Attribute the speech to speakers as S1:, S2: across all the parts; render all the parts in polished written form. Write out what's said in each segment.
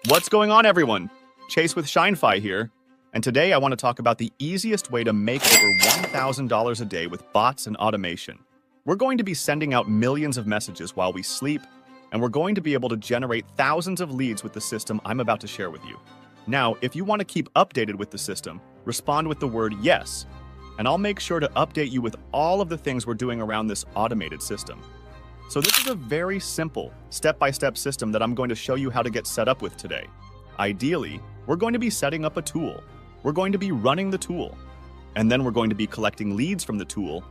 S1: What's going on, everyone? Chase with ShineFi here, and today I want to talk about the easiest way to make over $1,000 a day with bots and automation. We're going to be sending out millions of messages while we sleep, and we're going to be able to generate thousands of leads with the system I'm about to share with you. Now, if you want to keep updated with the system, respond with the word yes, and I'll make sure to update you with all of the things we're doing around this automated system. So this is a very simple, step-by-step system that I'm going to show you how to get set up with today. Ideally, we're going to be setting up a tool. We're going to be running the tool. And then we're going to be collecting leads from the tool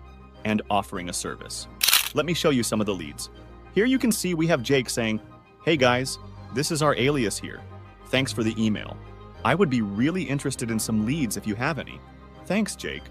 S1: and offering a service. Let me show you some of the leads. Here you can see we have Jake saying, "Hey guys, this is our alias here. Thanks for the email. I would be really interested in some leads if you have any." Thanks, Jake.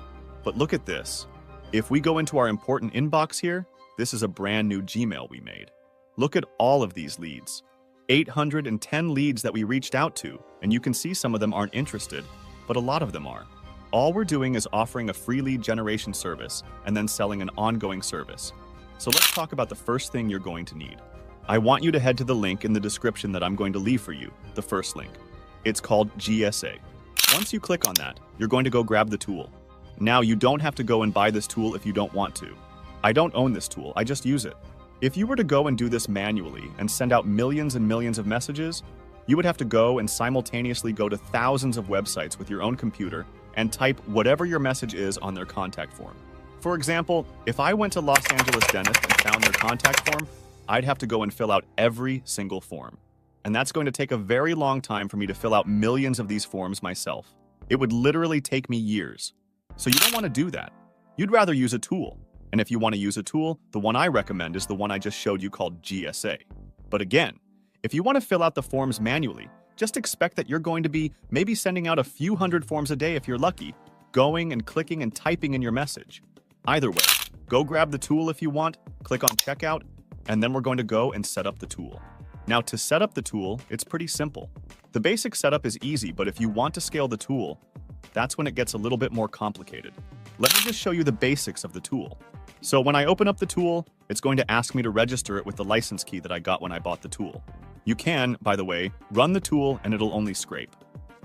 S1: But look at this. If we go into our important inbox here, this is a brand new Gmail we made. Look at all of these leads. 810 leads that we reached out to, and you can see some of them aren't interested, but a lot of them are. All we're doing is offering a free lead generation service and then selling an ongoing service. So let's talk about the first thing you're going to need. I want you to head to the link in the description that I'm going to leave for you, the first link. It's called GSA. Once you click on that, you're going to go grab the tool. Now, you don't have to go and buy this tool if you don't want to. I don't own this tool, I just use it. If you were to go and do this manually and send out millions and millions of messages, you would have to go and simultaneously go to thousands of websites with your own computer and type whatever your message is on their contact form. For example, if I went to Los Angeles Dentist and found their contact form, I'd have to go and fill out every single form. And that's going to take a very long time for me to fill out millions of these forms myself. It would literally take me years. So you don't want to do that. You'd rather use a tool. And if you want to use a tool, the one I recommend is the one I just showed you called GSA. But again, if you want to fill out the forms manually, just expect that you're going to be maybe sending out a few hundred forms a day if you're lucky, going and clicking and typing in your message. Either way, go grab the tool if you want, click on checkout, and then we're going to go and set up the tool. Now, to set up the tool, it's pretty simple. The basic setup is easy, but if you want to scale the tool, that's when it gets a little bit more complicated. Let me just show you the basics of the tool. So when I open up the tool, it's going to ask me to register it with the license key that I got when I bought the tool. You can, by the way, run the tool and it'll only scrape.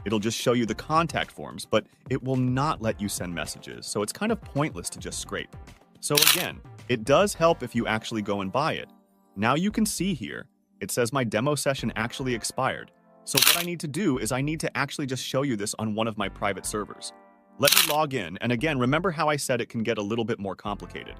S1: It'll just show you the contact forms, but it will not let you send messages, so it's kind of pointless to just scrape. So again, it does help if you actually go and buy it. Now you can see here, it says my demo session actually expired. So what I need to do is I need to actually just show you this on one of my private servers. Let me log in, and again, remember how I said it can get a little bit more complicated.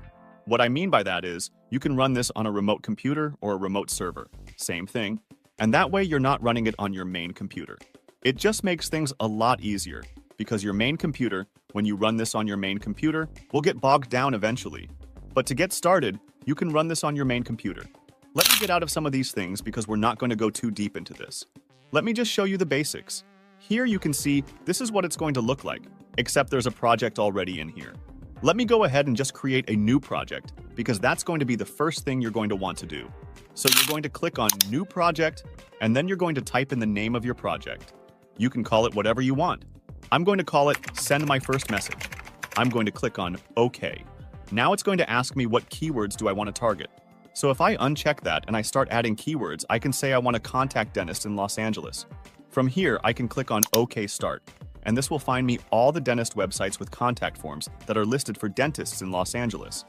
S1: What I mean by that is, you can run this on a remote computer or a remote server. Same thing. And that way you're not running it on your main computer. It just makes things a lot easier, because your main computer, when you run this on your main computer, will get bogged down eventually. But to get started, you can run this on your main computer. Let me get out of some of these things because we're not going to go too deep into this. Let me just show you the basics. Here you can see this is what it's going to look like, except there's a project already in here. Let me go ahead and just create a new project, because that's going to be the first thing you're going to want to do. So you're going to click on New Project, and then you're going to type in the name of your project. You can call it whatever you want. I'm going to call it Send My First Message. I'm going to click on OK. Now it's going to ask me what keywords do I want to target. So if I uncheck that and I start adding keywords, I can say I want to contact dentist in Los Angeles. From here, I can click on OK Start, and this will find me all the dentist websites with contact forms that are listed for dentists in Los Angeles.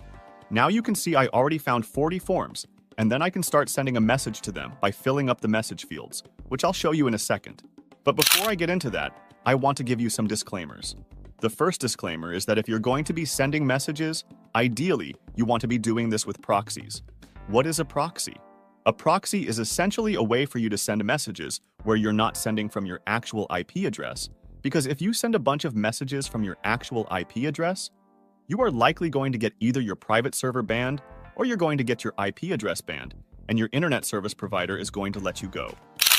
S1: Now you can see I already found 40 forms, and then I can start sending a message to them by filling up the message fields, which I'll show you in a second. But before I get into that, I want to give you some disclaimers. The first disclaimer is that if you're going to be sending messages, ideally, you want to be doing this with proxies. What is a proxy? A proxy is essentially a way for you to send messages where you're not sending from your actual IP address, because if you send a bunch of messages from your actual IP address, you are likely going to get either your private server banned or you're going to get your IP address banned, and your internet service provider is going to let you go.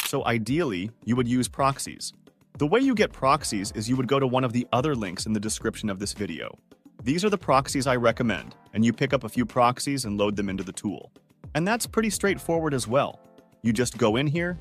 S1: So ideally, you would use proxies. The way you get proxies is you would go to one of the other links in the description of this video. These are the proxies I recommend, and you pick up a few proxies and load them into the tool. And that's pretty straightforward as well. You just go in here,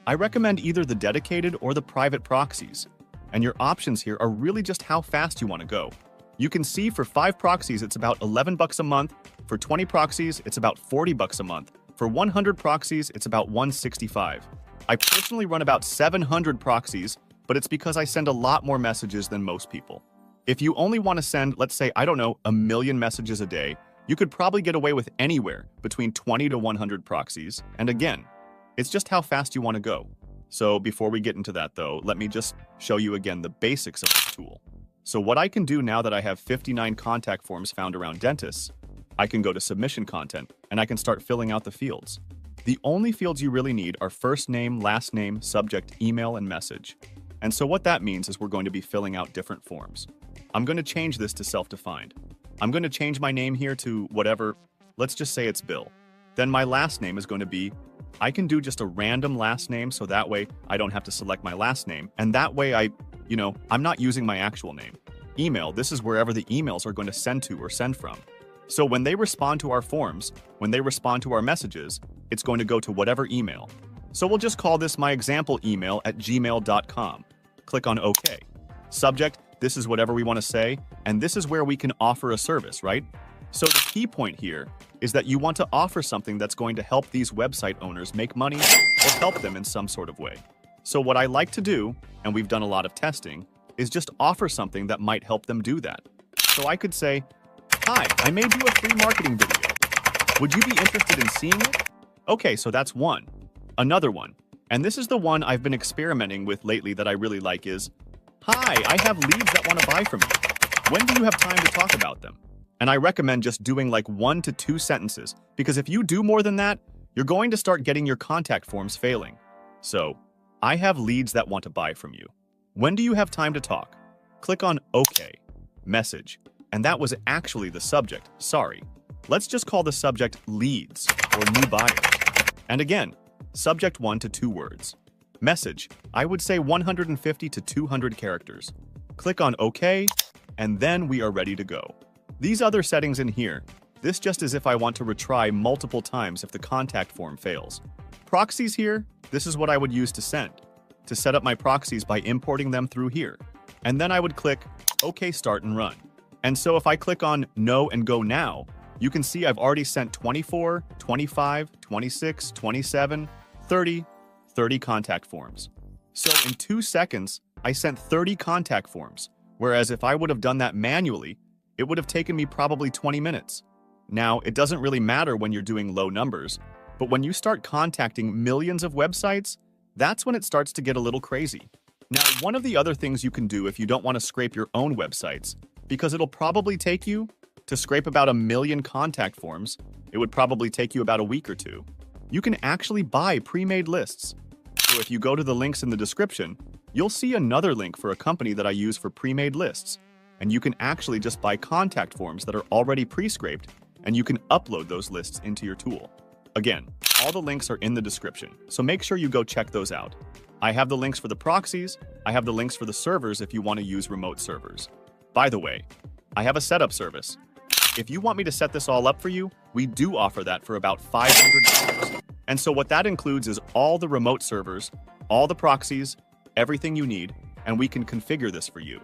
S1: I recommend either the dedicated or the private proxies, and your options here are really just how fast you want to go. You can see for 5 proxies it's about $11 a month, for 20 proxies it's about $40 a month, for 100 proxies it's about $165. I personally run about 700 proxies, but it's because I send a lot more messages than most people. If you only want to send, let's say, I don't know, 1,000,000 messages a day, you could probably get away with anywhere between 20 to 100 proxies. And again, it's just how fast you want to go. So before we get into that though, let me just show you again the basics of this tool. So what I can do now that I have 59 contact forms found around dentists, I can go to submission content and I can start filling out the fields. The only fields you really need are first name, last name, subject, email, and message. And so what that means is we're going to be filling out different forms. I'm going to change this to self-defined. I'm going to change my name here to whatever, let's just say it's Bill. Then my last name is going to be, I can do just a random last name so that way I don't have to select my last name. And that way I'm not using my actual name. Email, this is wherever the emails are going to send to or send from. So when they respond to our forms, when they respond to our messages, it's going to go to whatever email. So we'll just call this my example email at gmail.com. Click on OK. Subject, this is whatever we want to say, and this is where we can offer a service, right? So the key point here is that you want to offer something that's going to help these website owners make money or help them in some sort of way. So what I like to do, and we've done a lot of testing, is just offer something that might help them do that. So I could say, hi, I made you a free marketing video. Would you be interested in seeing it? Okay, so that's one. Another one, and this is the one I've been experimenting with lately that I really like is, hi, I have leads that want to buy from you. When do you have time to talk about them? And I recommend just doing like 1 to 2 sentences, because if you do more than that, you're going to start getting your contact forms failing. So, I have leads that want to buy from you. When do you have time to talk? Click on OK. Message. And that was actually the subject, sorry. Let's just call the subject leads or new buyers. And again, subject 1 to 2 words. Message, I would say 150 to 200 characters. Click on OK, and then we are ready to go. These other settings in here, this just as if I want to retry multiple times if the contact form fails. Proxies here, this is what I would use to send. To set up my proxies by importing them through here. And then I would click OK, start and run. And so if I click on No and Go Now, you can see I've already sent 24, 25, 26, 27, 30 contact forms. So in 2 seconds, I sent 30 contact forms, whereas if I would have done that manually, it would have taken me probably 20 minutes. Now, it doesn't really matter when you're doing low numbers, but when you start contacting millions of websites, that's when it starts to get a little crazy. Now, one of the other things you can do if you don't want to scrape your own websites, because it'll probably take you to scrape about 1,000,000 contact forms, it would probably take you about a week or 2. You can actually buy pre-made lists. So if you go to the links in the description, you'll see another link for a company that I use for pre-made lists. And you can actually just buy contact forms that are already pre-scraped, and you can upload those lists into your tool. Again, all the links are in the description, so make sure you go check those out. I have the links for the proxies, I have the links for the servers if you want to use remote servers. By the way, I have a setup service. If you want me to set this all up for you, we do offer that for about $500. And so what that includes is all the remote servers, all the proxies, everything you need, and we can configure this for you.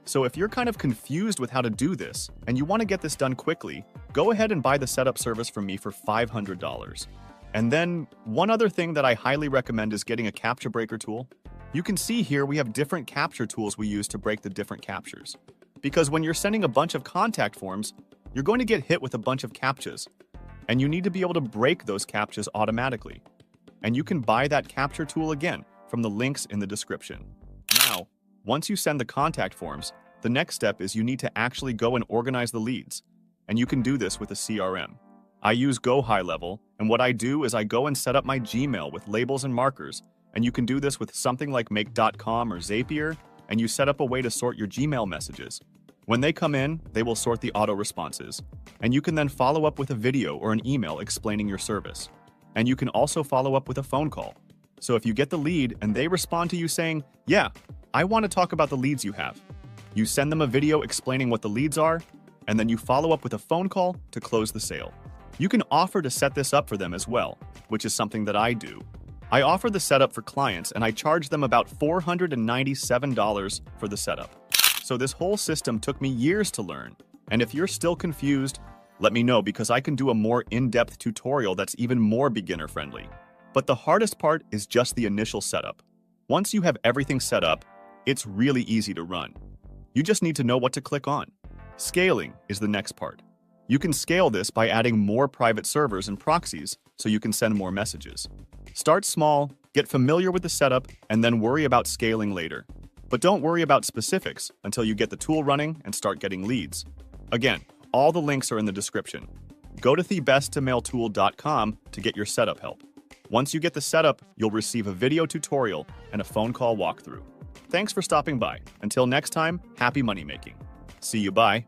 S1: So if you're kind of confused with how to do this, and you want to get this done quickly, go ahead and buy the setup service from me for $500. And then, one other thing that I highly recommend is getting a CAPTCHA breaker tool. You can see here we have different capture tools we use to break the different captures. Because when you're sending a bunch of contact forms, you're going to get hit with a bunch of CAPTCHAs, and you need to be able to break those CAPTCHAs automatically. And you can buy that capture tool again from the links in the description. Now, once you send the contact forms, the next step is you need to actually go and organize the leads. And you can do this with a CRM. I use Go High Level, and what I do is I go and set up my Gmail with labels and markers, and you can do this with something like Make.com or Zapier, and you set up a way to sort your Gmail messages. When they come in, they will sort the auto responses, and you can then follow up with a video or an email explaining your service. And you can also follow up with a phone call. So if you get the lead and they respond to you saying, yeah, I want to talk about the leads you have, you send them a video explaining what the leads are, and then you follow up with a phone call to close the sale. You can offer to set this up for them as well, which is something that I do. I offer the setup for clients and I charge them about $497 for the setup. So this whole system took me years to learn. And if you're still confused, let me know because I can do a more in-depth tutorial that's even more beginner-friendly. But the hardest part is just the initial setup. Once you have everything set up, it's really easy to run. You just need to know what to click on. Scaling is the next part. You can scale this by adding more private servers and proxies so you can send more messages. Start small, get familiar with the setup, and then worry about scaling later. But don't worry about specifics until you get the tool running and start getting leads. Again, all the links are in the description. Go to thebestemailtool.com to get your setup help. Once you get the setup, you'll receive a video tutorial and a phone call walkthrough. Thanks for stopping by. Until next time, happy money making. See you, bye.